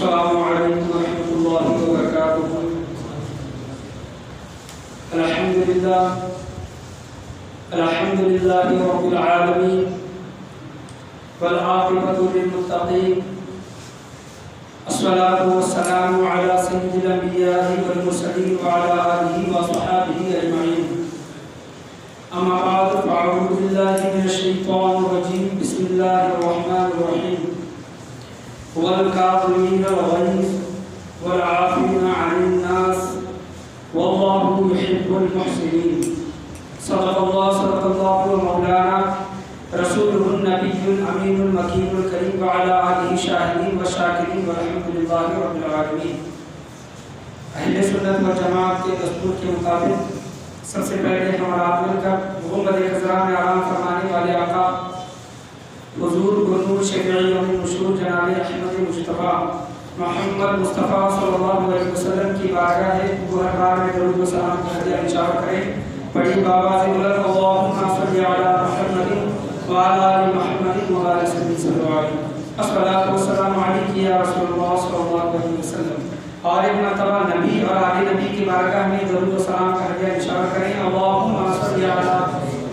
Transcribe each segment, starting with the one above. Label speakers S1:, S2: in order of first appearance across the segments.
S1: السلام علیکم ورحمۃ اللہ وبرکاتہ۔ الحمد للہ رب العالمین والعاقبۃ للمتقین، الصلاۃ والسلام علی سید الانبیاء والمرسلین وعلی آلہ وصحبہ اجمعین۔ اما بعد فاعوذ باللہ من الشیطان الرجیم، بسم اللہ الرحمن الرحیم۔ والکاظمین الغیظ والعافین عن الناس واللہ یحب المحسنین۔ صدق اللہ مولانا رسولہ النبی الامین المکین الکریم وعلی آلہ شاہدین وشاکرین والحمد للہ رب العالمین۔ اہل سنت والجماعت کے دستور کے مطابق سب سے پہلے ہم اور آپ مل کر غربت خضراء میں آرام فرمانے والے آقا حضور گرنور شفیع یوم النشور جناب احمد مصطفیٰ محمد مصطفیٰ صلی اللہ علیہ وسلم کی بارگاہ گہربار میں درود و سلام کا ہدیہ انشاء کریں۔ بڑی بآواز بلند اللہم صلی علی محمد وعلی آل محمد وعلی سبیل صلی اللہ علیہ الصلاۃ والسلام علیک یا رسول اللہ صلی اللہ علیہ وسلم۔ اور ایک مرتبہ نبی اور آل نبی کی بارگاہ میں درود و سلام کا ہدیہ انشاء کریں۔ اللہم صلی علی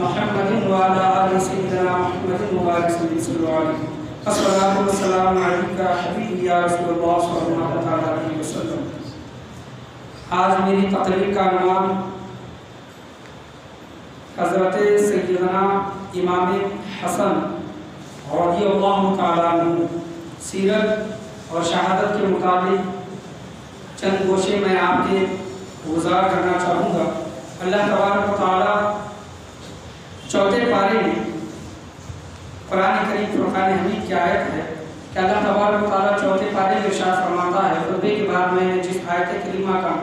S1: محمد وعلی آل سیدنا محمد وعلی سبیل صلی اللہ علیہ الصلاۃ والسلام علیک حبیبی یا رسول اللہ صلی اللہ علیہ وسلم۔ آج میری تقریر کا عنوان حضرت سیدنا امام حسن رضی اللہ تعالیٰ عنہ سیرت اور شہادت کے مطابق چند گوشے میں آپ کے گزار کرنا چاہوں گا۔ اللہ تبارک و تعالیٰ چوتھے پارے میں قرآن کریم فرقان حمید کی آیت ہے کہ اللہ تبارک و تعالیٰ چوتھے پارے میں ارشاد فرماتا ہے، خطبے کے بعد میں نے جس آیت کریمہ کا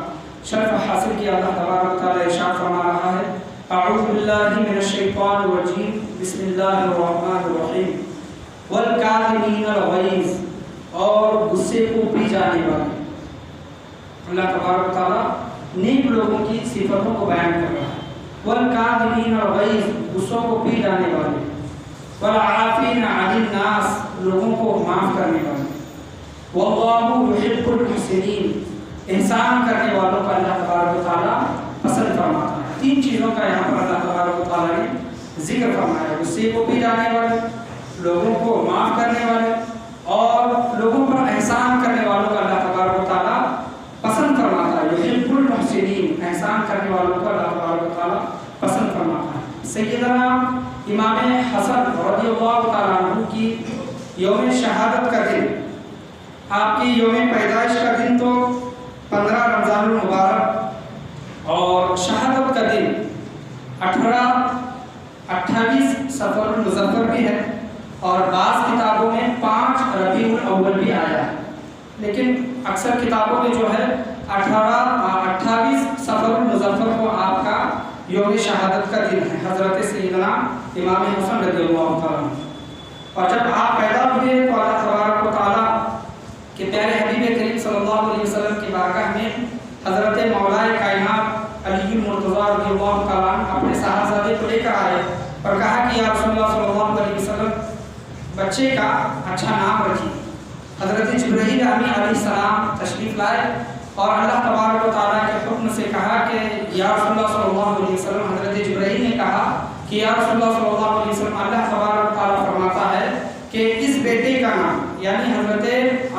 S1: شرف حاصل کیا، اللہ تبارک و تعالیٰ ارشاد فرما رہا ہے، اعوذ باللہ من الشیطان الرجیم، بسم اللہ الرحمن الرحیم۔ والکاظمین الغیظ، اور غصے کو پی جانے والے۔ اللہ تبارک و تعالیٰ نیک لوگوں کی صفتوں کو بیان کر رہا ہے۔ والکاظمین الغیظ، غصوں کو پی جانے والے۔ والعافین عن الناس، لوگوں کو معاف کرنے والے۔ واللہ یحب المحسنین، احسان کرنے والوں کا اللہ تبارک و تعالیٰ پسند فرماتا ہے۔ تین چیزوں کا یہاں پر اللہ تبارک و تعالیٰ نے ذکر فرمایا، غصے کو پی جانے والے، لوگوں کو معاف کرنے والے، اور لوگوں پر احسان کرنے والوں کا اللہ تبارک و تعالیٰ پسند فرماتا ہے۔ یحب المحسنین، احسان کرنے والوں کو اللہ تبارک و تعالیٰ پسند فرماتا ہے۔ سیدنا امام حسن رضی اللہ تعالیٰ عنہ کی یوم شہادت کا دن، آپ کی یوم پیدائش کا دن تو 15 رمضان المبارک اور شہادت کا دن 28 صفر المظفر بھی ہے، اور بعض کتابوں میں 5 ربیع الاول بھی آیا ہے، لیکن اکثر کتابوں میں جو ہے 28 صفر المظفر کو آپ کا یوم شہادت کا دن ہے، حضرت سیدنا امام حسن رضی اللہ تعالیٰ عنہ۔ اور جب آپ پیدا ہوئے تو اللہ تبارک و تعالیٰ کے پیارے حبیب کریم صلی اللہ علیہ وسلم کی بارگاہ میں حضرت مولائے کائنات علی المرتضیٰ رضی اللہ تعالیٰ عنہ اپنے صاحبزادے کو لے کر آئے اور کہا کہ یا رسول اللہ صلی اللہ علیہ وسلم بچے کا اچھا نام رکھیے۔ حضرت جبرائیل امین علیہ السلام تشریف لائے اور اللہ تبارک و تعالیٰ کے حکم سے کہا کہ یا رسول اللہ صلی اللہ علیہ وسلم، حضرت جبرائیل نے کہا کہ یا رسول اللہ صلی اللہ علیہ وسلم، اللہ تبارک و تعالیٰ فرماتا ہے کہ اس بیٹے کا نام، یعنی حضرت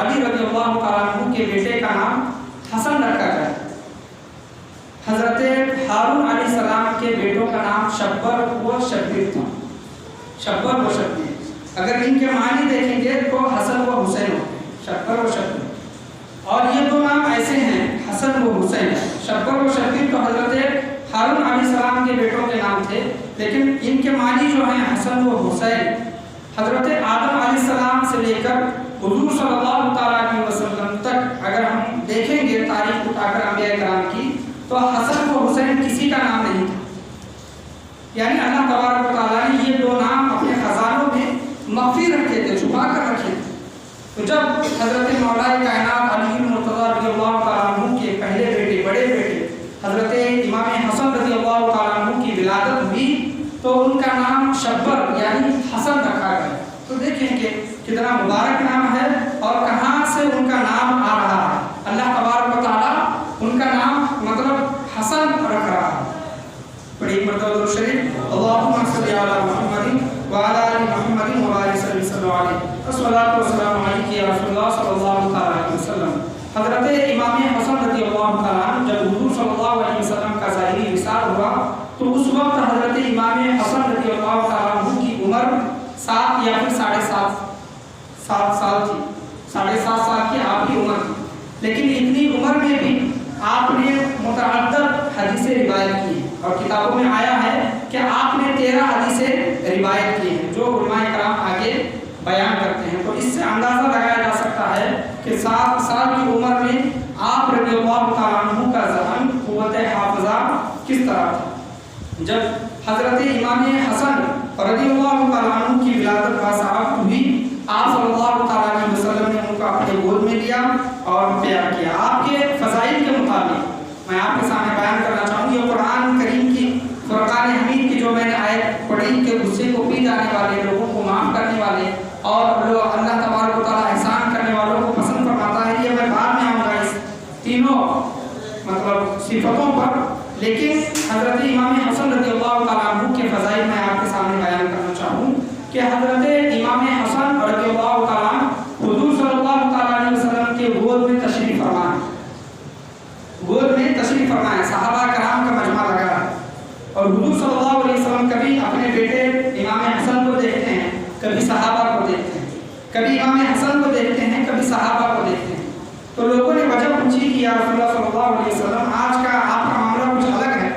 S1: علی رضی اللہ تعالیٰ عنہ کے بیٹے کا نام حسن رکھا جائے۔ حضرت ہارون علیہ السلام کے بیٹوں کا نام شبر و شبیر تھا، شبر و شبیر۔ اگر ان کے معنی دیکھیں گے تو حسن و حسین ہوتے ہیں، شبر و شبیر، اور یہ دو نام ایسے ہیں حسن و حسین۔ شبر و شبیر تو حضرت ہارون علیہ السلام کے بیٹوں کے نام تھے، لیکن ان کے معنی جو ہیں حسن و حسین۔ حضرت آدم علیہ السلام سے لے کر حضور صلی اللہ تعالیٰ علیہ وسلم تک اگر ہم دیکھیں گے تاریخ اٹھا کر انبیاء کرام کی، تو حسن و حسین کسی کا نام نہیں تھا، یعنی اللہ تبارک و تعالیٰ نے یہ دو نام اپنے خزانوں میں مخفی رکھے تھے، چھپا کر رکھے تھے۔ تو جب حضرت مولائے کائنات علی المرتضیٰ رضی اللہ تعالیٰ عنہ کے پہلے بیٹے، بڑے بیٹے حضرت امام حسن رضی اللہ تعالیٰ عنہ کی ولادت ہوئی تو ان کا نام شبر یعنی حسن رکھا گیا۔ تو دیکھیں کہ کتنا مبارک نام ہے اور کہاں سے ان کا نام 7.5 سال کی آپ کی عمر تھی، لیکن اتنی عمر میں بھی آپ نے متعدد حدیثیں روایت کی ہیں، اور کتابوں میں آیا ہے کہ آپ نے 13 حدیثیں روایت کی ہیں جو علماء کرام آگے بیان کرتے ہیں۔ تو اس سے اندازہ لگایا جا سکتا ہے کہ 7 سال کی عمر میں آپ رضی اللہ تعالیٰ عنہ کا ذہن قوت حافظہ کس طرح تھا۔ جب حضرت امام حسن رضی اللہ تعالیٰ عنہ کی ولادت باصحاب ہوئی، آپ صلی اللہ تعالیٰ علیہ وسلم نے ان کو اپنے گود میں لیا اور پیار کیا۔ آپ کے فضائل کے مطابق میں آپ کے سامنے بیان کرنا چاہوں گی، قرآن کریم کی فرقان حمید کی جو میں نے آیت پڑھی کہ غصے کو پی جانے والے، لوگوں کو معاف کرنے والے اور اللہ تبارک و تعالیٰ احسان کرنے والوں کو پسند فرماتا ہے، یہ میں بعد میں آؤں گا اس تینوں مطلب صفتوں پر، لیکن حضرت امام حسن رضی اللہ تعالیٰ عنہ کے فضائل میں آپ کے سامنے بیان کرنا چاہوں کہ حضرت امام حسن رضی اللہ تعالیٰ عنہ حضور صلی اللہ تعالیٰ علیہ وسلم کے گود میں تشریف فرما ہے، گود میں تشریف فرما ہے، صحابہ کرام کا مجمع لگا ہے، اور حضور صلی اللہ علیہ وسلم کبھی اپنے بیٹے امام حسن کو دیکھتے ہیں، کبھی صحابہ کو دیکھتے ہیں، کبھی امام حسن کو دیکھتے ہیں، کبھی صحابہ کو دیکھتے ہیں۔ تو لوگوں نے وجہ پوچھی کہ یا رسول اللہ صلی اللہ علیہ وسلم آج کا آپ کا معاملہ کچھ الگ ہے،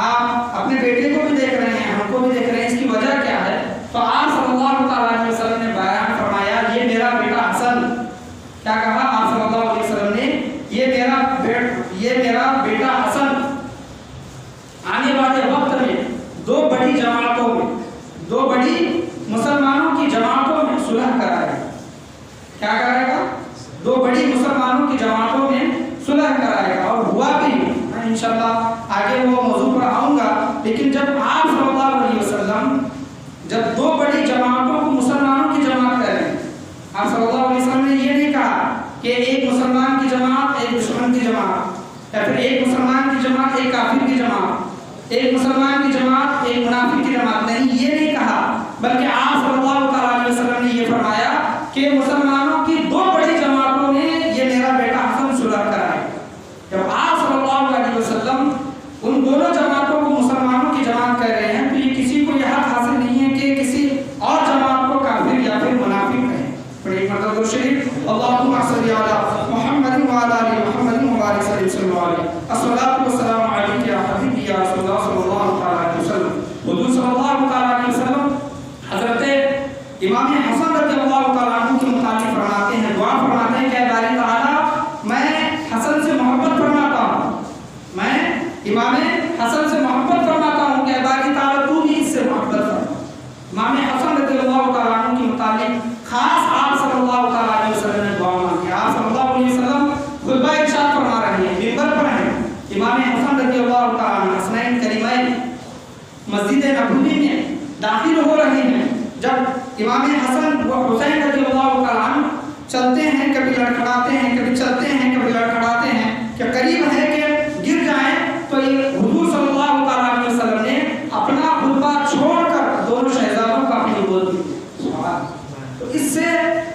S1: آپ اپنے بیٹے کو بھی دیکھ رہے ہیں، ہم کو بھی دیکھ رہے ہیں، اس کی وجہ کیا ہے؟ تو آپ صلی اللہ تعالیٰ علیہ وسلم نے بیان فرمایا یہ میرا بیٹا حسن، کیا کہا آپ صلی اللہ علیہ وسلم نے؟ یہ میرا بیٹا حسن آنے والے وقت میں دو بڑی جماعتوں میں، دو بڑی مسلمانوں کی جماعتوں میں صلح کرائے گا۔ کیا کرائے گا؟ دو بڑی مسلمانوں کی جماعتوں میں صلح کرائے گا، اور ہوا بھی۔ میں انشاءاللہ آگے وہ موضوع پر آؤں گا، لیکن جب آپ صلی اللہ علیہ وسلم جب دو بڑی جماعتوں کو مسلمانوں کی جماعت کر رہے ہیں، آپ صلی اللہ علیہ وسلم نے یہ نہیں کہا کہ ایک مسلمان کی جماعت ایک دشمن کی جماعت، یا پھر ایک مسلمان کی جماعت ایک کافر کی جماعت، ایک مسلمان کی جماعت ایک منافق کی جماعت، نہیں، یہ نہیں کہا، بلکہ آپ صلی اللہ تعالیٰ علیہ وسلم نے یہ فرمایا کہ مسلمانوں کی دو بڑی جماعتوں نے یہ میرا بیٹا حسن صلح کرائے۔ جب آپ صلی اللہ علیہ وسلم ان دونوں جماعتوں کو مسلمانوں کی جماعت کہہ رہے ہیں، تو یہ کسی کو یہ حق حاصل نہیں ہے کہ کسی اور جماعت کو کافر یا پھر منافق کہیں۔ پڑھیے مرتبہ درود شریف، اللہم صلی علی محمد وعلی آل محمد وبارک وسلم علیہ، الصلاۃ والسلام علیک یا حبیبی یا رسول اللہ صلی اللہ تعالیٰ علیہ وسلم۔ حضور صلی اللہ تعالیٰ علیہ وسلم حضرت امام حسن رضی اللہ تعالیٰ عنہ کے متعلق فرماتے ہیں، دعا فرماتے ہیں کہ اے باری تعالیٰ میں حسن سے محبت فرماتا ہوں، میں امام حسن سے محبت فرماتا ہوں کہ اے باری تعالیٰ تو بھی اس سے محبت فرما۔ امام حسن رضی اللہ تعالیٰ عنہ کے متعلق خاص آپ صلی اللہ تعالیٰ علیہ وسلم نے دعا مانگی۔ آپ صلی اللہ علیہ وسلم خطبہ ارشاد فرما رہے ہیں، منبر پر ہیں، امام حسن رضی اللہ تعالیٰ عنہ حسنین کریمین مسجد نبوی میں داخل ہو رہے ہیں، جب امام حسن و حسین رضی اللہ تعالیٰ عنہ چلتے ہیں، کبھی لڑکھڑاتے ہیں، کبھی چلتے ہیں، کبھی لڑکھڑاتے ہیں، کہ قریب ہے کہ گر جائیں، تو یہ حضور صلی اللہ تعالیٰ علیہ وسلم نے اپنا خطبہ چھوڑ کر دونوں شہزادوں کا اپنی گود میں لیا۔ تو اس سے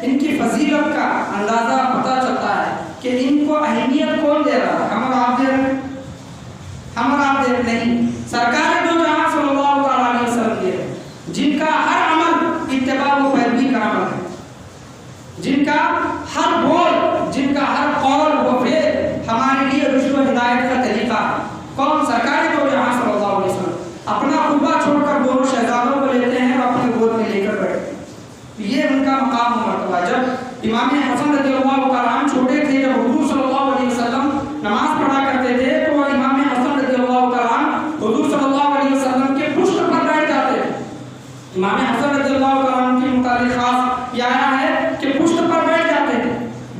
S1: ان کی فضیلت کا اندازہ پتہ چلتا ہے کہ ان کو اہمیت کون دے رہا ہے، ہم اور آپ دے رہے ہیں، ہم اور آپ دے رہے نہیں، سرکار دو جہاں صلی اللہ تعالیٰ علیہ وسلم دے رہے ہیں، جن کا ہر عمل اتباع و پیروی کا عمل ہے، جن کا ہر بول، جن کا ہر قول و فعل ہمارے لیے رشد و ہدایت کا طریقہ ہے۔ کون؟ سرکار دو جہاں صلی اللہ علیہ وسلم اپنا خطبہ چھوڑ کر دونوں شہزادوں کو لیتے ہیں اور اپنے گود میں لے کر بیٹھتے ہیں۔ یہ ان کا مقام و مرتبہ۔ جب امام حسن رضی اللہ تعالیٰ عنہ چھوٹے تھے، جب حضور صلی اللہ علیہ وسلم نماز پڑھا کرتے تھے، تو امام حسن رضی اللہ تعالیٰ عنہ حضور صلی اللہ علیہ وسلم کے پشت پر بیٹھ جاتے تھے۔ امام حسن رضی اللہ تعالیٰ عنہ کے متعلق خاص یہ آیا ہے کہ پشت پر بیٹھ جاتے تھے،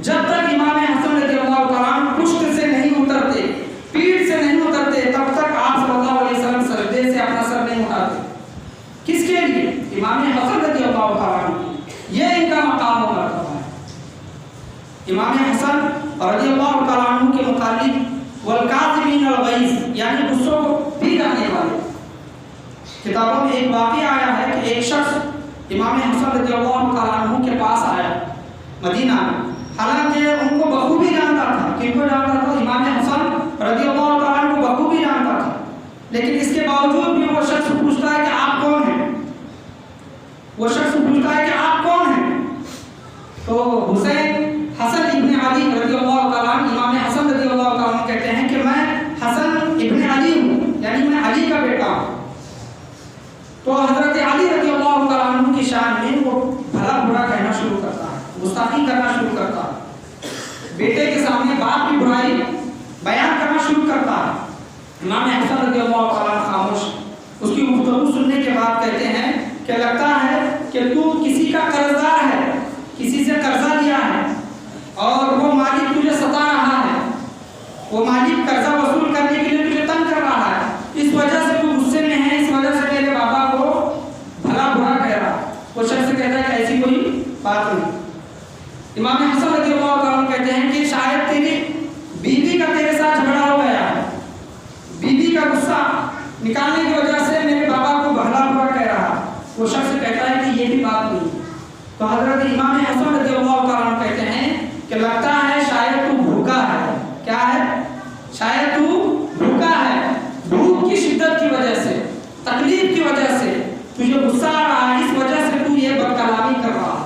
S1: جب تک امام حسن رضی اللہ تعالیٰ عنہ پشت سے نہیں اترتے، پیٹھ سے نہیں اترتے، تب تک آپ صلی اللہ علیہ وسلم سجدے سے اپنا سر نہیں اٹھاتے۔ کس کے لیے؟ امام حسن رضی اللہ تعالیٰ عنہ، یہ ان کا مقام و مرتبہ ہے۔ امام حسن رضی اللہ تعالیٰ عنہ کے متعلق والکاظمین الغیظ، یعنی غصوں کو پی جانے والے، کتابوں میں ایک واقعہ آیا ہے کہ ایک شخص امام حسن رضی اللہ تعالیٰ عنہ کے پاس آیا مدینہ میں، حالانکہ ان کو بخوبی جانتا تھا، کن کو جانتا تھا؟ امام حسن رضی اللہ تعالیٰ عنہ کو بخوبی جانتا تھا، لیکن اس کے باوجود بھی وہ شخص پوچھتا ہے کہ آپ کون ہیں؟ وہ شخص پوچھتا ہے کہ آپ کون ہیں؟ تو حسین بیٹے کے سامنے باپ کی برائی بیان کرنا شروع کرتا ہے۔ امام حسن رضی اللہ تعالیٰ خاموش، اس کی گفتگو سننے کے بعد کہتے ہیں کہ لگتا ہے کہ تو کسی کا قرض دار ہے، کسی سے قرضہ لیا ہے اور وہ مالک تجھے ستا رہا ہے، وہ مالک قرضہ وصول کرنے کے لیے تجھے تنگ کر رہا ہے، اس وجہ سے تو غصے میں ہے، اس وجہ سے میرے بابا کو بھلا برا کہہ رہا ہے۔ وہ شخص کہتا ہے کہ ایسی کوئی بات نہیں۔ امام حسن رضی اللہ تعالیٰ کہتے ہیں کہ شاید تیری بیوی کا تیرے ساتھ جھگڑا ہو گیا ہے، بیوی کا غصہ نکالنے کی وجہ سے میرے بابا کو بھلا برا کہہ رہا ہے۔ وہ شخص کہتا ہے کہ یہ بھی بات نہیں۔ تو حضرت امام حسن رضی اللہ تعالیٰ کہتے ہیں کہ لگتا ہے شاید تو بھوکا ہے۔ کیا ہے؟ شاید تو بھوکا ہے، بھوک کی شدت کی وجہ سے، تکلیف کی وجہ سے تجھے غصہ آ رہا ہے، اس وجہ سے تو یہ بد کلامی کر رہا ہے۔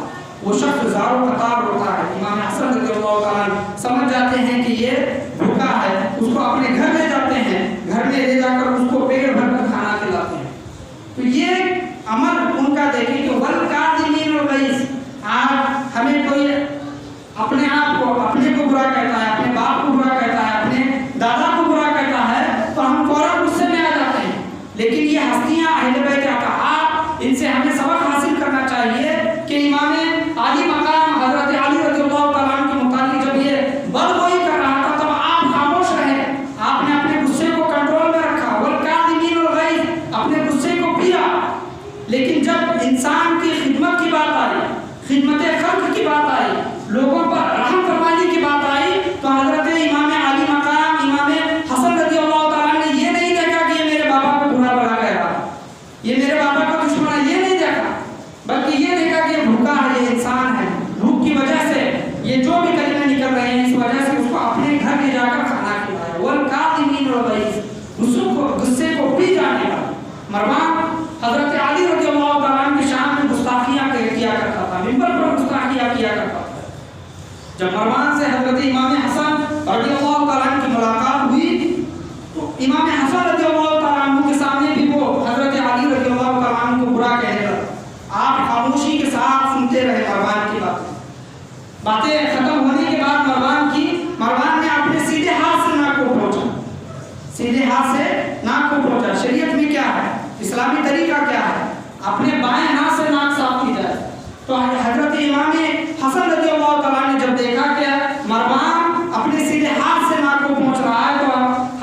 S1: وہ شخص زاروں قطار ہوتا ہے۔ امام حسن رضی اللہ تعالیٰ سمجھ جاتے ہیں کہ یہ بھوکا ہے، اس کو اپنے گھر لے جاتے ہیں، گھر میں لے جا کر اس کو پیٹ بھر کر کھانا کھلاتے ہیں۔ تو یہ عمل ان کا دیکھیں کہ والکاظمین الغیظ، آج ہمیں کوئی اپنے آپ کو، اپنے کو برا کہتا ہے، اپنے باپ کو برا کہتا ہے، اپنے دادا کو برا کہتا ہے تو ہم فوراً غصے میں آ جاتے ہیں۔ لیکن یہ ہستیاں اہل بیت اطہار، ان سے ہمیں سبق حاصل کرنا چاہیے کہ امام عالی مقام حضرت علی رضی اللہ تعالیٰ عنہ کے متعلق جب یہ بدگوئی کر رہا تھا تب آپ خاموش رہے، آپ نے اپنے غصے کو کنٹرول میں رکھا، والکاظمین الغیظ، اپنے غصے کو پیا۔ لیکن جب انسان کی خدمت کی بات آئی، خدمت خلق کی بات آئی، لوگوں پر رحم فرمانے کی بات آئی، تو حضرت امام عالی مقام امام حسن رضی اللہ تعالیٰ نے یہ نہیں دیکھا کہ یہ میرے بابا کو برا بھلا کہہ رہا ہے، یہ میرے بابا کا دشمن ہے، یہ نہیں دیکھا، بلکہ یہ دیکھا کہ یہ بھوکا ہے، یہ انسان ہے، بھوک کی وجہ سے یہ جو بھی کلمے نکل رہے ہیں اس وجہ سے اس کو اپنے گھر لے جا کر کھانا کھلایا۔ والکاظمین الغیظ، غصے کو پی جانے والا۔ مروان حضرت علی رضی اللہ تعالیٰ عنہ کی شان میں گستاخیاں کیا کرتا تھا، منبر پر گستاخیاں کیا کرتا تھا۔ جب مروان سے حضرت امام حسن رضی اللہ تعالیٰ عنہ کی ملاقات ہوئی تو امام حسن رضی اللہ تعالیٰ عنہ کے سامنے بھی وہ حضرت علی رضی اللہ تعالیٰ عنہ کو برا کہنے لگا۔ آپ خاموشی کے ساتھ سنتے رہے مروان کی باتیں ختم ہونے کے بعد مروان نے اپنے سیدھے ہاتھ سے ناک کو پہنچا، سیدھے ہاتھ سے ناک کو پہنچا۔ شریعت میں کیا ہے، اسلامی طریقہ کیا ہے، اپنے بائیں ہاتھ سے ناک صاف کی جائے۔ تو حضرت امام حسن رضی اللہ تعالیٰ نے جب دیکھا کہ مروان اپنے سیدھے ہاتھ سے ناک کو پہنچ رہا ہے تو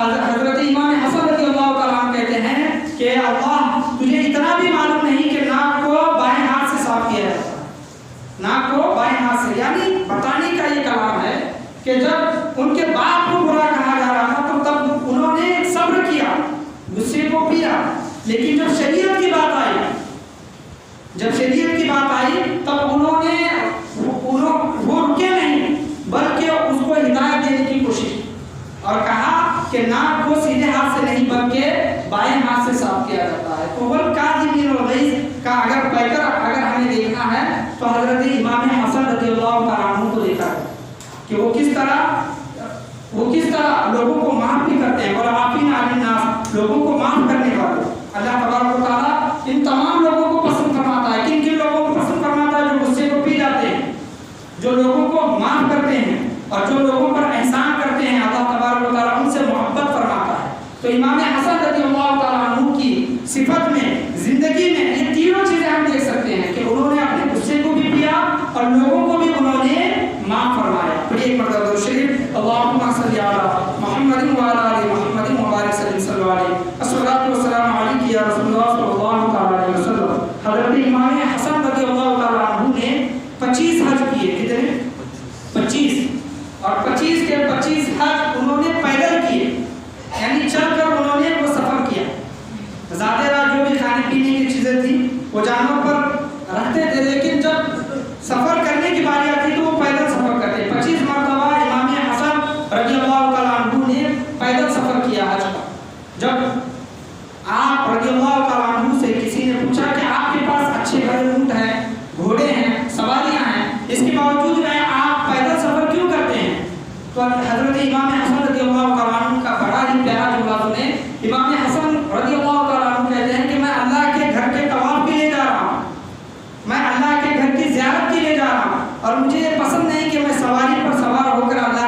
S1: حضرت امام حسن رضی اللہ تعالیٰ کہتے ہیں کہ اللہ تجھے اتنا بھی معلوم نہیں کہ ناک کو بائیں ہاتھ سے صاف کیا جاتا ہے، ناک کو بائیں ہاتھ سے، یعنی بتانے کا یہ کلام ہے کہ جب ان کے باپ کو برا کہا جا رہا تھا تو تب انہوں نے صبر کیا، غصے کو پیا، لیکن جب شریعت کی بات آئی، تب انہوں نے وہ رکے نہیں بلکہ اس کو ہدایت دینے کی کوشش اور کہا کہ ناک کو سیدھے ہاتھ سے نہیں بلکہ بائیں ہاتھ سے صاف کیا جاتا ہے۔ تو والکاظمین الغیظ کا اگر ہمیں دیکھنا ہے تو حضرت امام حسن رضی اللہ تعالیٰ عنہ کو دیکھا ہے کہ وہ کس طرح لوگوں کو معاف بھی کرتے ہیں، والعافین عن الناس، لوگوں کو معاف کرنے والے۔ اللہ تبارک و تعالیٰ ان تمام لوگوں کو پسند فرماتا ہے۔ کن لوگوں کو پسند فرماتا ہے؟ جو غصے کو پی جاتے ہیں، جو لوگوں کو معاف کرتے ہیں اور جو لوگوں پر احسان کرتے ہیں، اللہ تبارک و تعالیٰ ان سے محبت فرماتا ہے۔ تو امام حسن رضی اللہ تعالیٰ عنہ کی صفت میں، زندگی میں یہ تینوں چیزیں ہم دیکھ سکتے ہیں کہ انہوں نے اپنے غصے کو بھی پیا اور لوگوں کو بھی انہوں نے معاف فرمایا۔ پڑھیے ایک مرتبہ درود شریف، اللہم صلی علی محمد وعلی آل محمد وبارک صلی اللہ علیہ الصلاۃ والسلام علیک یا رسول اللہ صلی اللہ تعالی علیہ وسلم۔ حضرت امام حسن رضی اللہ تعالیٰ عنہ نے 25 حج کیے، کتنے؟ 25، اور 25 کے 25 حج انہوں نے پیدل کیے، یعنی چل کر انہوں نے وہ سفر کیا۔ زیادہ راہ جو بھی کھانے پینے کی چیزیں تھیں وہ جانور پر رکھتے تھے، لیکن جب سفر کرنے کی باری آتی تو وہ پیدل سفر کرتے۔ 25 مرتبہ امام حسن رضی اللہ تعالیٰ عنہ نے پیدل سفر کیا حج کا۔ جب آپ رضی اللہ تعالیٰ عنہ سے کسی نے پوچھا کہ آپ کے پاس اچھے بڑے اونٹ ہیں، گھوڑے ہیں، سواریاں ہیں، اس کے باوجود میں آپ پیدل سفر کیوں کرتے ہیں؟ تو حضرت امام حسن رضی اللہ تعالیٰ عنہ کا بڑا ہی پیارا جواب سنیں۔ امام حسن رضی اللہ تعالیٰ عنہ کہتے ہیں کہ میں اللہ کے گھر کے طواف کے لیے جا رہا ہوں، میں اللہ کے گھر کی زیارت کے لیے جا رہا ہوں، اور مجھے یہ پسند نہیں کہ میں سواری پر سوار ہو کر اللہ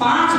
S1: 5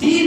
S1: 3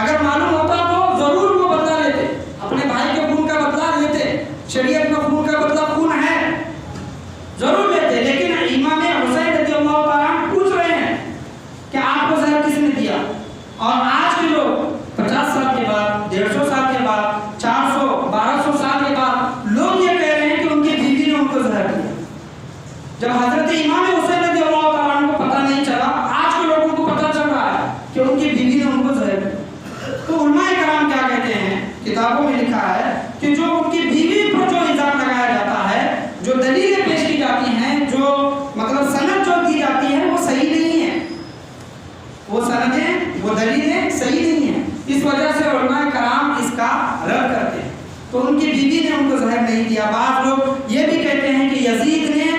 S1: اگر معلوم ہوتا تو ضرور وہ بدلہ لیتے، اپنے بھائی کے خون کا بدلہ لیتے، شریعت میں خون کا بدلہ خون ہے ضرور لیتے، لیکن امام حسین رضی اللہ تعالیٰ عنہ پوچھ رہے ہیں کہ آپ کو زہر کس نے دیا؟ اور آج کے لوگ 50 سال کے بعد، 150 سال کے بعد، 400 1200 سال کے بعد لوگ یہ کہہ رہے ہیں کہ ان کی بیوی نے ان کو زہر دیا، جب حضرت امام حسین رضی اللہ تعالیٰ عنہ کو پتہ نہیں چلا، آج کے لوگوں کو پتہ چل رہا ہے کہ ان کی بیوی نے ان کو زہر دیا۔ تو علماء کرام کیا کہتے ہیں، کتابوں میں لکھا ہے کہ جو ان کی بیوی پر جو الزام لگایا جاتا ہے، جو دلیلیں پیش کی جاتی ہیں، جو مطلب سند جو دی جاتی ہے، وہ صحیح نہیں ہے، وہ سندیں، وہ دلیلیں صحیح نہیں ہیں، اس وجہ سے علماء کرام اس کا رد کرتے ہیں۔ تو ان کی بیوی نے ان کو زہر نہیں دیا۔ بعض لوگ یہ بھی کہتے ہیں کہ یزید نے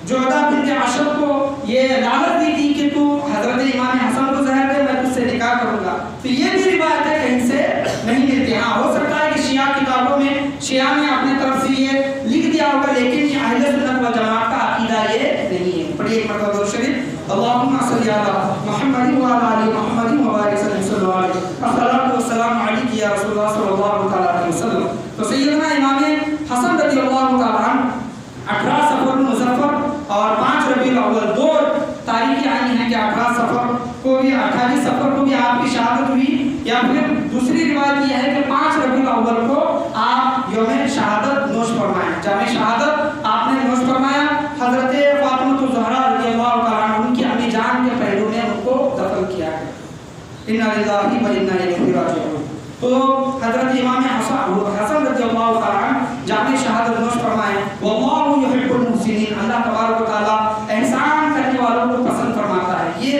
S1: جعدہ بنت اشد کو یہ لالچ دی تھی کہ تو حضرت امام حسن کو زہر دے، میں تجھ سے نکاح کروں گا، تو یہ بھی روایت ہے کہیں سے نہیں ملتی۔ ہاں ہو سکتا ہے کہ شیعہ کتابوں میں شیعہ نے اپنے طرف سے یہ لکھ دیا ہوگا، لیکن یہ اہل سنت و جماعت کا عقیدہ یہ نہیں ہے۔ پڑھیے ایک مرتبہ درود شریف، اللہم صلی علی محمد وعلی آل محمد وبارک وسلم، صلی اللہ علیہ الصلوۃ والسلام علیک یا رسول اللہ صلی اللہ تعالی علیہ وسلم۔ تو سیدنا امام حسن رضی اللہ تعالی عنہ 18 صفر المظفر اور 5 ربیع الاول، دو تاریخیں آئی ہیں کہ 18 صفر کو بھی 28 صفر کو بھی آپ کی شہادت ہوئی، یا پھر دوسری روایت یہ ہے کہ 5 ربیع الاول کو آپ یوم شہادت نوش فرمائیں، جامع شہادت آپ نے نوش فرمایا۔ حضرت فاطمہ الزہرا رضی اللہ تعالیٰ عنہ، ان کی امی جان کے پہلو میں ان کو دفن کیا گیا۔ انا للہ و انا الیہ راجعون۔ تو حضرت امام حسن رضی اللہ تعالیٰ عنہ جامع شہادت نوش فرمائیں۔ واللہ یحب المحسنین، اللہ تبارک و تعالیٰ احسان کرنے والوں کو پسند فرماتا ہے۔ یہ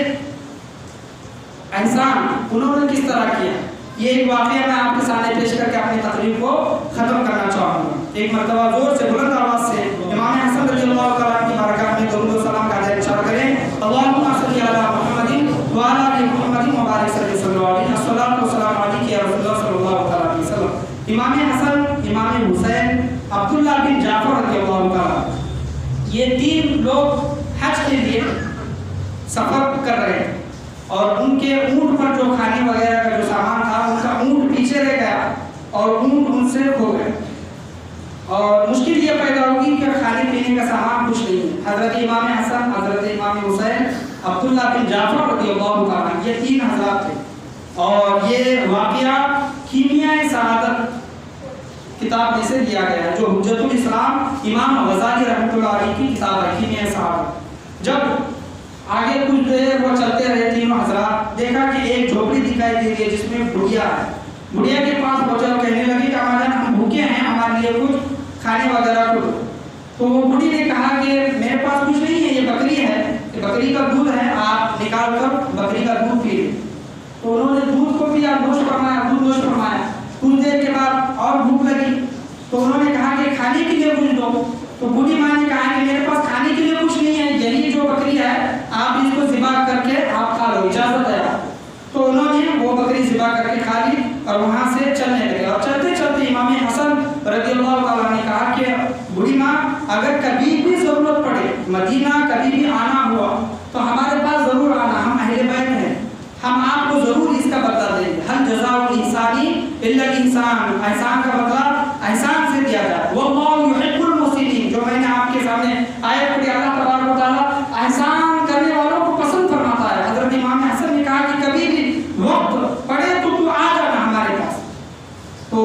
S1: احسان انہوں نے کس طرح کیا، یہ ایک واقعہ میں آپ کے سامنے پیش کر کے اپنی تقریر کو ختم کرنا چاہوں گا۔ ایک مرتبہ زور سے بلند آواز سے امام حسن رضی اللہ تعالیٰ عنہ کی بارگاہ میں درود و سلام کا اداء کریں۔ اللہم صلی علی محمد وعلی آل محمد وبارک وسلم، صلی اللہ علیہ الصلوۃ والسلام علیک یا رسول اللہ صلی اللہ تعالیٰ علیہ وسلم۔ امام حسن، امام حسین، عبداللہ بن جعفر رضی اللہ تعالیٰ، یہ 3 لوگ حج کے لیے سفر کر رہے ہیں، اور ان کے اونٹ پر جو کھانے وغیرہ کا جو سامان تھا، ان کا اونٹ پیچھے رہ گیا اور اونٹ ان سے کھو گئے، اور مشکل یہ پیدا ہوگی کہ کھانے پینے کا سامان کچھ نہیں ہے۔ حضرت امام حسن، حضرت امام حسین، عبداللہ بن جعفر رضی اللہ تعالیٰ، یہ 3 حضرات تھے، اور یہ واقعہ کیمیائے سعادت کتاب میں سے لیا گیا ہے، جو حجت الاسلام امام غزالی رحمۃ اللہ علیہ کی کتاب ہے، کیمیائے سعادت۔ جب آگے کچھ دیر وہ چلتے رہے، 3 حضرات، دیکھا کہ ایک جھوپڑی دکھائی دے رہی ہے جس میں بڑھیا ہے۔ بڑھیا کے پاس پہنچا، کہنے لگی کہ ہمارے ہم بھوکے ہیں، ہمارے لیے کچھ کھانے وغیرہ کو دو۔ تو وہ بڑھی نے کہا کہ میرے پاس کچھ نہیں ہے، یہ بکری ہے، یہ بکری کا دودھ ہے، آپ نکال کر بکری کا دودھ پی لیں۔ تو انہوں نے دودھ کو پیا، نوش فرمایا، دودھ نوش فرمایا۔ کچھ دیر کے بعد اور بھوک لگی، تو انہوں نے کہا کہ کھانے کے لیے کچھ دو۔ تو بوڑھی ماں نے کہا کہ میرے پاس کھانے کے لیے کچھ نہیں ہے، یہی جو بکری ہے آپ اس کو ذبح کر کے آپ کھا لو، اجازت ہے آپ۔ تو انہوں نے وہ بکری ذبح کر کے کھا لی اور وہاں سے چلنے لگے، اور چلتے چلتے امام حسن رضی اللہ تعالیٰ نے کہا کہ بوڑھی ماں، اگر کبھی بھی ضرورت پڑے، مدینہ کبھی بھی آنا ہوا تو ہمارے پاس ضرور آنا، ہم اہل بیت ہیں، ہم آپ کو ضرور اس کا بدلہ دیں گے۔ ہل جزاء الاحسان الا الاحسان، احسان کا بدلہ احسان سے دیا جائے۔ واللہ یحب المحسنین، جو میں نے آپ کے سامنے آیت پڑھی، اللہ تبارک و تعالیٰ احسان کرنے والوں کو پسند فرماتا ہے۔ حضرت امام حسن نے کہا کہ کبھی بھی وقت پڑے تو آ جانا ہمارے پاس۔ تو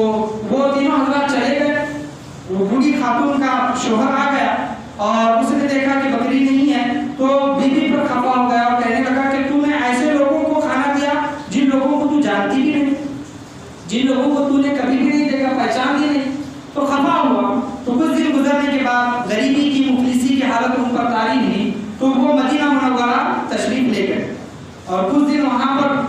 S1: وہ 3 حضرات چلے گئے، وہ بوڑھی خاتون کا شوہر آ گیا اور اس نے دیکھا کہ بکری نہیں ہے، تو بیوی پر خفا ہو گیا اور کہنے لگا کہ تو نے ایسے لوگوں کو کھانا دیا جن لوگوں کو تو جانتی بھی نہیں، جن لوگوں کو تو نے کبھی بھی نہیں دیکھا، پہچان بھی نہیں۔ تو خفا ہوا۔ تو کچھ دن گزرنے کے بعد غریبی کی، مفلسی کی حالت ان پر طاری ہوئی، تو وہ مدینہ منورہ تشریف لے گئے، اور کچھ دن وہاں پر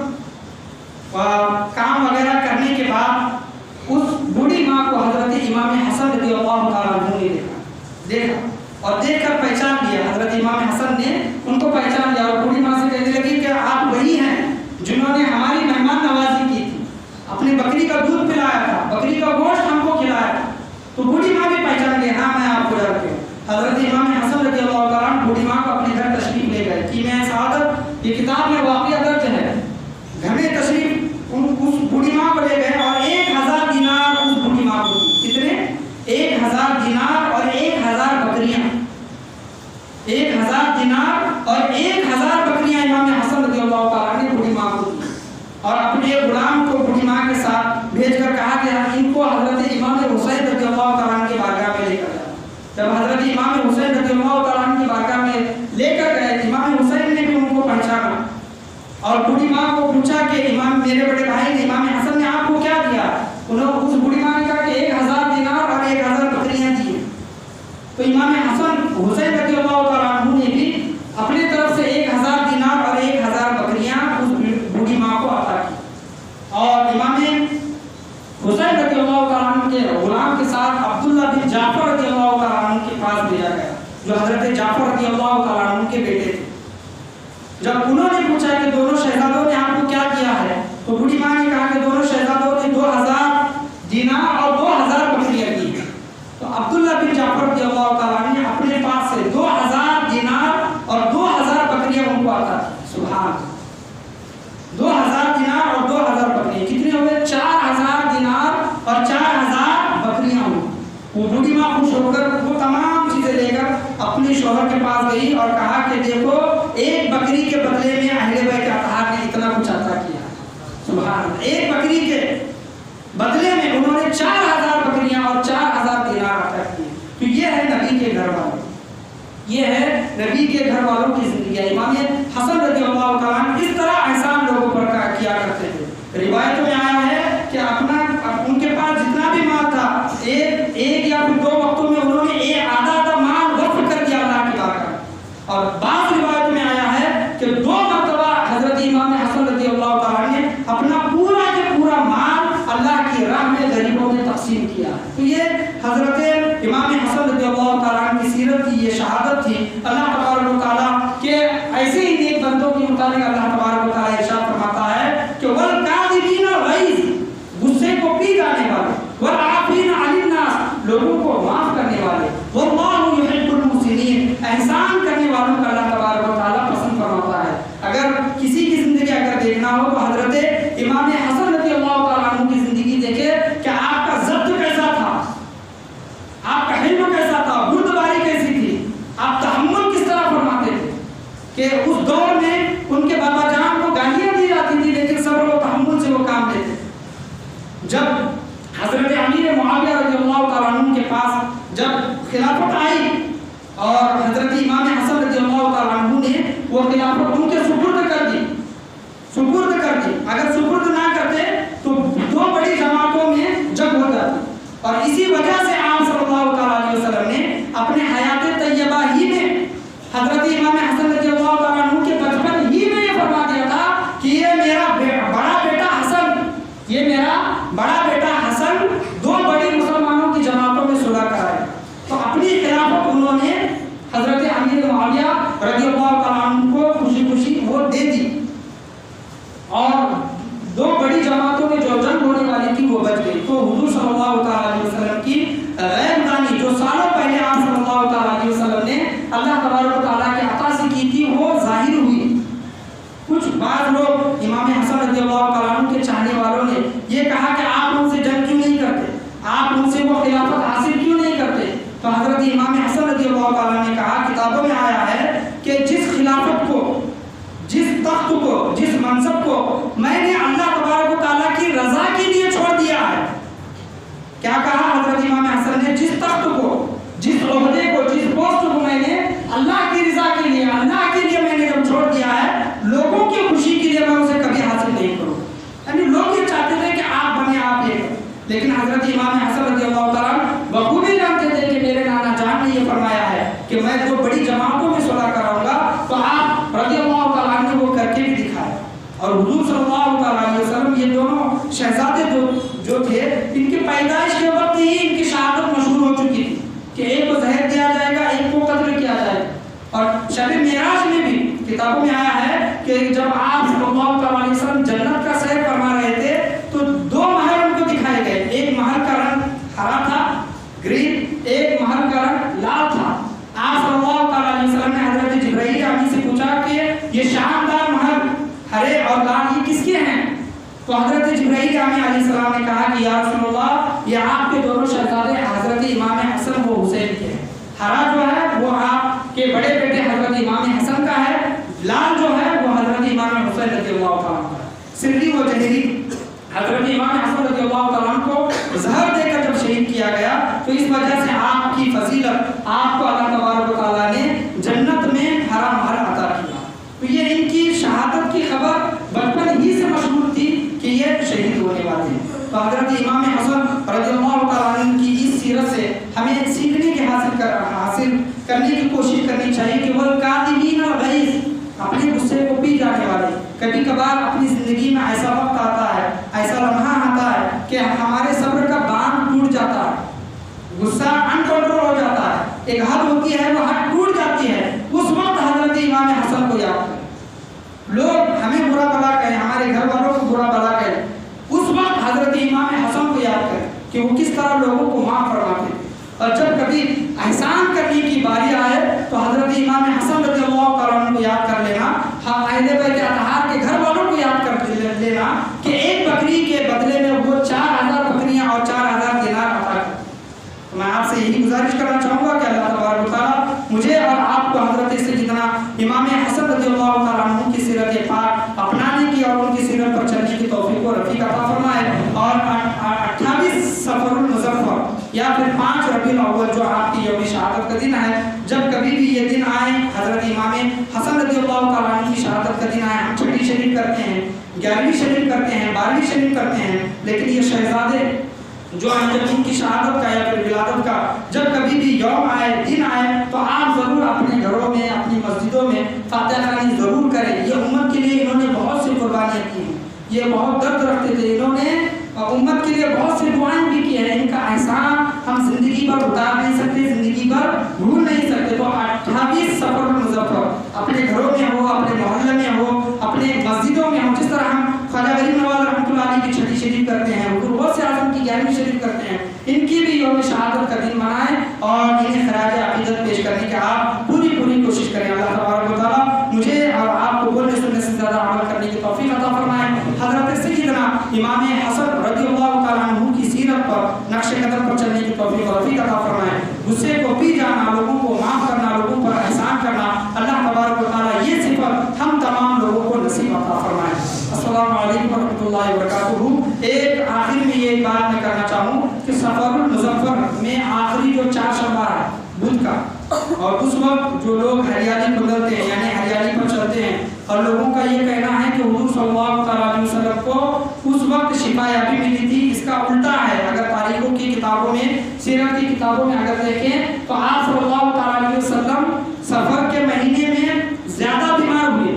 S1: کام وغیرہ کرنے کے بعد اس بوڑھی ماں کو حضرت امام حسن رضی اللہ تعالیٰ عنہ نے دیکھا اور دیکھ کر پہچان لیا۔ حضرت امام حسن نے ان کو پہچان لیا اور بوڑھی ماں سے کہنے لگی کہ آپ وہی ہیں جنہوں نے ہماری مہمان نوازی کی تھی، اپنے بکری کا دودھ پلایا تھا، بکری کا گوشت ہم کو کھلایا تھا۔ تو بوڑھی ماں بھی پہچان لی، ہاں میں آپ کو جانتی ہوں۔ حضرت امام حسن رضی اللہ تعالیٰ عنہ بوڑھی ماں کو اپنے گھر تشریف لے گئے۔ کیمیائے سعادت یہ کتاب میں واقعہ درج ہے، گھر میں تشریف اس بوڑھی ماں کو لے گئے اور 1000 دینار اس بوڑھی ماں کو دی. کتنے؟ 1000 دینار اور 1000 بکریاں. 1000 دینار اور 1000 بکریاں امام حسن رضی اللہ تعالیٰ نے بوڑھی ماں کو دی. اور اپنے غلام کو بوڑھی ماں کے ساتھ بھیج کر کہا گیا ان کو حضرت امام حسین رضی اللہ تعالیٰ کی بارگاہ میں لے کر جاؤ. جب حضرت امام حسین رضی اللہ تعالیٰ کی بارگاہ میں لے کر گئے امام حسین نے بھی ان کو پہچانا اور بوڑھی ماں کو پوچھا کہ امام میرے بڑے بھائی نے امام حسن نے آپ کو کیا دیا؟ انہوں اس بوڑھی ماں نے کہا کہ 1000 دینار اور 1000 بکریاں دی. تو امام حسن حسین رضی اللہ تعالیٰ عنہ نے بھی اپنی طرف سے 1000 دینار اور 1000 بکریاں اس بوڑھی ماں کو عطا کی. اور امام حسین رضی اللہ تعالیٰ عنہ کے غلام کے ساتھ عبداللہ بن جعفر رضی اللہ تعالیٰ عنہ کے پاس بھیجا گیا جو حضرت جعفر رضی اللہ تعالیٰ عنہ کے بیٹے تھے. جب انہوں نے پوچھا کہ دونوں شہزادوں نے آپ کو کیا کیا ہے تو بوڑھی ماں نے کہا کہ دونوں شہزادوں نے 2000 دینار اور 2000 بکریاں دی. تو عبداللہ بن جعفر رضی اللہ تعالیٰ عنہ نے اپنے پاس سے 2000 دینار اور 2000 بکریاں ان کو عطا کی. سبحان اللہ. 2000 دینار اور 2000 بکریاں کتنے ہوئے؟ 4000 دینار اور 4000 بکریاں ہوئی. وہ بوڑھی ماں خوش ہو کر وہ تمام چیزیں لے کر اپنے شوہر کے پاس گئی اور کہا کہ دیکھو ایک بکری کے بدلے میں اہل بیت اطہار نے اتنا کچھ عطا کیا. سبحان اللہ. ایک بکری کے بدلے میں انہوں نے 4000 بکریاں اور 4000 دینار عطا کیے. تو یہ ہے نبی کے گھر والے, یہ ہے نبی کے گھر والوں کی زندگی. امام حسن رضی اللہ تعالیٰ اس طرح احسان لوگوں پر کیا کرتے تھے. روایتوں میں آیا ہے کہ اپنا ان کے پاس جتنا بھی مال تھا ایک یا پھر 2 وقتوں میں انہوں نے آدھا مال وقف کر دیا اللہ کی بارگاہ. اور بعض روایتوں میں آیا ہے کہ 2 مرتبہ حضرت امام حسن رضی اللہ تعالیٰ نے اپنا پورا کے پورا مال اللہ کی راہ میں غریبوں میں تقسیم کیا. تو یہ حضرت امام حسن رضی اللہ تعالیٰ کی سیرت کی یہ شہادت تھی. اللہ تبارک و تعالیٰ کے ایسے ہی نیک بندوں کے متعلق اللہ تبارک و تعالیٰ ارشاد فرماتا ہے کہ والکاظمین الغیظ, غصے کو پی جانے والے, والعافین عن الناس, لوگوں کو معاف کرنے والے, واللہ یحب المحسنین, احسان کرنے والوں کا اللہ تبارک و تعالیٰ پسند فرماتا ہے. اگر کسی کی زندگی اگر دیکھنا ہو تو حضرت امام حسن رضی اللہ تعالیٰ عنہ کی زندگی دیکھے کہ آپ کا ضبط کیسا تھا, آپ کا حلم کیسا تھا, بردباری کیسی تھی, آپ تحمل کس طرح فرماتے تھے کہ اس دور میں ان کے بابا جان کو گالیاں دی جاتی تھی لیکن صبر و تحمل سے وہ کام لیتے. جب حضرت امیر معاویہ رضی اللہ تعالیٰ عنہ کے پاس جب خلافت آئی اور حضرت امام حسن رضی اللہ تعالیٰ عنہ نے وہ خلافت ان کے سپرد کر دی, اگر سپرد نہ کرتے تو 2 بڑی جماعتوں میں جنگ ہو جاتی. اور اسی وجہ سے آپ صلی اللہ تعالیٰ علیہ وسلم نے اپنے حیات طیبہ ہی میں حضرت امام حسن رضی اللہ تعالیٰ عنہ کے بچپن ہی میں یہ فرما دیا تھا کہ یہ میرا بڑا بیٹا حسن 2 بڑی مسلمانوں کی جماعتوں میں صلح کرائے. تو اپنی خلافت انہوں نے حضرت امیر معاویہ رضی اللہ تعالیٰ عنہ کو خوشی خوشی وہ دے دی اور 2 بڑی جماعتوں میں جو جنگ ہونے والی تھی وہ بچ گئی. تو حضور صلی اللہ تعالیٰ علیہ وسلم کی غیب دانی جو سالوں پہلے آپ صلی اللہ تعالیٰ علیہ وسلم نے اللہ تبارک و تعالیٰ کے عطا سے کی تھی وہ ظاہر ہوئی. کچھ بعض لوگ امام حسن رضی اللہ تعالیٰ عنہ کے چاہنے والوں نے یہ کہا کہ آپ ان سے جنگ کیوں نہیں کرتے, آپ ان سے وہ خلافت حاصل کیوں نہیں کرتے. تو حضرت امام حسن رضی اللہ تعالیٰ نے کہا, کتابوں میں آیا ہے کہ جس خلافت کو, جس تخت کو, جس منصب کو میں نے اللہ تبارک و تعالیٰ کی رضا کے لیے چھوڑ دیا ہے. کیا کہا حضرت امام حسن نے؟ جس تخت کو, جس عہدے کو, جس پوسٹ کو میں نے اللہ کی رضا کے لیے, اللہ کے لیے میں نے جب چھوڑ دیا ہے, لوگوں کی خوشی کے لیے میں اسے کبھی حاصل نہیں کروں. یعنی لوگ یہ چاہتے تھے کہ آپ بنے, آپ یہ, لیکن حضرت امام حسن رضی اللہ تعالیٰ بخوبی جانتے تھے کہ میرے نانا جان نے یہ فرمایا ہے کہ میں 2 بڑی جماعتوں میں صلح کراؤں گا. تو آپ رضی اللہ تعالیٰ نے وہ کر کے بھی دکھایا. اور حضور صلی اللہ تعالیٰ علیہ وسلم یہ دونوں شہزادے جو تھے ان کی پیدائش کے وقت ہی ان کی شہادت مشہور ہو چکی تھی کہ ایک کو زہر دیا جائے گا, ایک کو قتل کیا جائے گا. اور شب معراج میں بھی کتابوں میں آیا ہے کہ جب آپ صلی اللہ تعالیٰ علیہ وسلم جنت کا سیر فرما رہے تھے تو 2 محل ان کو دکھائے گئے. ایک محل کا رنگ ہرا تھا, گرین, ایک محل کا رنگ لال تھا. آپ صلی اللہ تعالیٰ علیہ وسلم نے حضرت جبرائیل امین سے پوچھا کہ یہ شاندار محل ہرے اور لال یہ کس کے ہیں؟ تو حضرت جبرائیل علیہ السلام نے کہا کہ یا رسول اللہ یہ آپ کے دونوں شہزادے حضرت امام حسن و حسین کے ہیں، ہرا جو ہے وہ آپ کے بڑے بیٹے حضرت امام حسن کا ہے، لال جو ہے وہ حضرت امام حسین رضی اللہ تعالیٰ عنہ کا ہے۔ سری و جہری حضرت امام حسن رضی اللہ تعالیٰ عنہ کو زہر دے کر جب شہید کیا گیا تو اس وجہ سے آپ کی فضیلت آپ کو اللہ تبارک و تعالیٰ نے جنت میں ہرا مہر عطا کیا۔ تو یہ ان کی شہادت کی خبر بچپن ہی سے مشہور تھی کہ یہ شہید ہونے والے ہیں۔ تو حضرت امام حسن رضی اللہ تعالیٰ عنہ کی اس سیرت سے ہمیں سیکھنے کی حاصل کرنے کی کوشش کرنی چاہیے کہ وہ کاظمین الغیظ، اپنے غصے کو پی جانے والے۔ کبھی کبھار اپنی زندگی میں ایسا وقت آتا ہے، ایسا لمحہ آتا ہے کہ ہمارے صبر کا باندھ ٹوٹ جاتا ہے، غصہ انکنٹرول ہو جاتا ہے، ایک حد ہوتی ہے وہ حد ٹوٹ جاتی ہے، اس وقت حضرت امام حسن کو یاد کریں۔ لوگ ہمیں برا بلا کہیں، ہمارے گھر والوں کو برا بلا کہیں، اس وقت حضرت امام حسن کو یاد کریں کہ وہ کس طرح لوگوں کو معاف فرماتے تھے۔ اور جب کبھی احسان کرنے کی باری آئے تو حضرت امام حسن رضی اللہ تعالیٰ عنہ کو یاد کر لینا، اہل بیت اطہار کے گھر والوں کو یاد کر لینا کہ ایک بکری کے بدلے میں وہ 4000 بکریاں اور 4000 دینار عطا کرتے۔ تو میں آپ سے یہی گزارش کرنا چاہوں گا کہ اللہ تبارک و تعالیٰ مجھے اور آپ کو حضرت سیدنا امام حسن رضی اللہ تعالیٰ عنہ کی سیرت پاک اپنانے کی اور ان کی سیرت پر چلنے کی توفیق و رفیق عطا فرمائے۔ اور 28 صفر المظفر یا پھر 5 ربیع الاول جو آپ کی یوم شہادت کا دن ہے، جب کبھی بھی یہ دن آئے، حضرت امام حسن رضی اللہ تعالیٰ عنہ کی شہادت کا دن آئے، ہم چھٹی شریف کرتے ہیں، 11ویں شریف کرتے ہیں، 12ویں شریف کرتے ہیں، لیکن یہ شہزادے جو ان کی شہادت کا یا پھر ولادت کا جب کبھی بھی یوم آئے، دن آئے، تو آپ ضرور اپنے گھروں میں، اپنی مسجدوں میں فاتحہ خوانی ضرور کریں۔ یہ امت کے لیے انہوں نے بہت سی قربانیاں کی ہیں، یہ بہت درد رکھتے تھے، انہوں نے امت کے لیے بہت سی دعائیں بھی کی ہیں۔ ان کا احسان ہم زندگی پر اتار نہیں سکتے، زندگی پر بھول نہیں سکتے۔ تو 28 صفر المظفر اپنے گھروں میں ہو، اپنے محلے میں ہو، اپنے مسجدوں میں ہو، جس طرح ہم خواجہ غریب نواز رحمۃ اللہ علیہ کی چھٹی شریف کرتے ہیں، حضور غوث اعظم کی 11ویں شریف کرتے ہیں، ان کی بھی یوم شہادت کا دن منائیں اور انہیں خراج عقیدت پیش کرنے کی آپ پوری کوشش کریں۔ اللہ تبارک و تعالیٰ مجھے اور آپ کو بولنے سننے سے زیادہ عمل کرنے کی توفیق عطا فرمائے۔ حضرت سیدنا امام حسن رضی اللہ تعالیٰ عنہ کی سیرت پر، نقش قدم پر چلنے کی توفیق و رفیق عطا فرمائے۔ غصے کو پی جانا، لوگوں کو معاف کرنا، لوگوں پر احسان کرنا، اللہ تبارک و تعالیٰ یہ صفت ہم تمام لوگوں کو نصیب عطا فرمائے۔ السلام علیکم ورحمۃ اللہ وبرکاتہ۔ ایک آخر میں یہ بات میں کرنا چاہوں کہ صفر المظفر میں آخری جو 4 شنبہ ہے بدھ کا، اور اس وقت جو لوگ ہریالی بدلتے ہیں یعنی ہریالی پر چلتے ہیں، اور لوگوں کا یہ کہنا ہے کہ حضور صلی اللہ تعالیٰ علیہ وسلم کو اس وقت شفا یابی ملی تھی، اس کا الٹا ہے۔ اگر تاریخوں کی کتابوں میں، سیرت کی کتابوں میں اگر دیکھیں تو آپ صلی اللہ تعالیٰ علیہ وسلم سفر کے مہینے میں زیادہ بیمار ہوئے،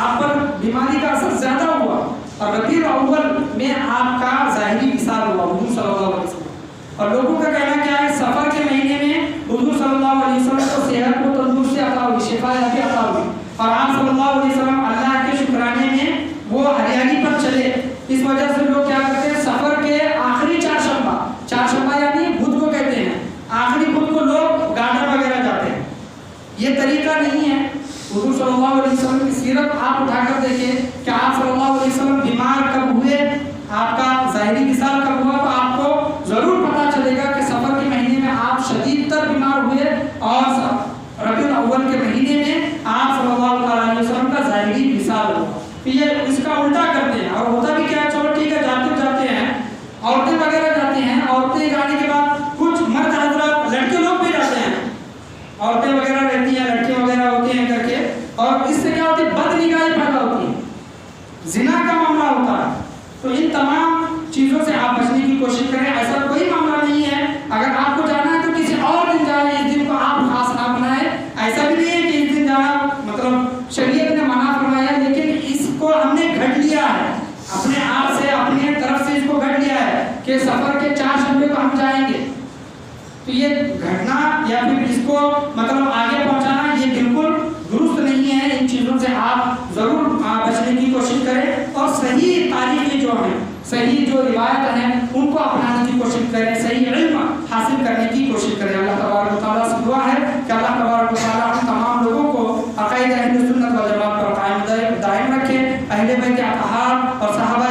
S1: آپ پر بیماری کا اثر زیادہ ہوا، اور ربیع الاول میں آپ کا ظاہری وصال ہوا حضور صلی اللہ علیہ وسلم۔ اور لوگوں کا کہنا کیا ہے، سفر کے مہینے میں حضور صلی اللہ علیہ وسلم کو صحت و تندرستی عطا ہوئی، شفا یابی عطا ہوئی، اور آپ صلی اللہ علیہ وسلم اللہ کے شکرانے میں وہ ہریالی پر چلے۔ اس وجہ سے لوگ کیا کرتے ہیں، سفر کے آخری 4 شنبہ یعنی بدھ کو کہتے ہیں، آخری بدھ کو لوگ گارڈن وغیرہ جاتے ہیں۔ یہ طریقہ نہیں ہے۔ حضور صلی اللہ علیہ وسلم کی سیرت آپ اٹھا کر دیکھیں کہ آپ صلی اللہ علیہ وسلم بیمار کب ہوئے، آپ کا ظاہری وصال کب ہوا، تو آپ کو ضرور پتہ چلے گا کہ سفر کے مہینے میں آپ شدید تر بیمار ہوئے، اور ربیع الاول کے مہینے میں آپ صلی اللہ علیہ وسلم کا ظاہری وصال ہوا۔ یہ اس کا الٹا کرتے ہیں، اور ہوتا بھی کیا ہے، چلو ٹھیک ہے جاتے ہیں، عورتیں وغیرہ جاتی ہیں، عورتیں جانے کے بعد کچھ مرد حضرات، لڑکے لوگ بھی جاتے ہیں، عورتیں وغیرہ رہتی ہیں، لڑکیاں وغیرہ ہوتی ہیں کر کے، اور اس سے کیا ہوتی ہے، بد نگاہی پیدا ہوتی ہے، زنا کا معاملہ ہوتا ہے۔ تو ان تمام چیزوں سے آپ بچنے کی کوشش کریں۔ ایسا کوئی معاملہ نہیں ہے، اگر آپ کو جانا ہے تو کسی اور دن جائیں، اس دن کو آپ خاص نہ بنائیں۔ ایسا بھی نہیں ہے کہ اس دن جانا مطلب شریعت نے منع فرمایا، لیکن اس کو ہم نے گھڑ لیا ہے اپنے آپ سے، اپنے طرف سے اس کو گھڑ لیا ہے کہ سفر کے 4 شنبے کو ہم جائیں گے۔ تو یہ گھٹنا یا پھر اس کو مطلب آگے پہنچانا یہ بالکل درست نہیں ہے۔ ان چیزوں سے آپ ضرور بچنے کی کوشش کریں، اور صحیح تاریخیں جو ہیں، صحیح جو روایت ہیں ان کو اپنانے کی کوشش کریں، صحیح علم حاصل کرنے کی کوشش کریں۔ اللہ تبارک و تعالیٰ سے دعا ہے کہ اللہ تبارک و تعالیٰ ہم تمام لوگوں کو عقائد اہل سنت و جماعت پر قائم دائم رکھے، اہل بیت اطہار اور صحابہ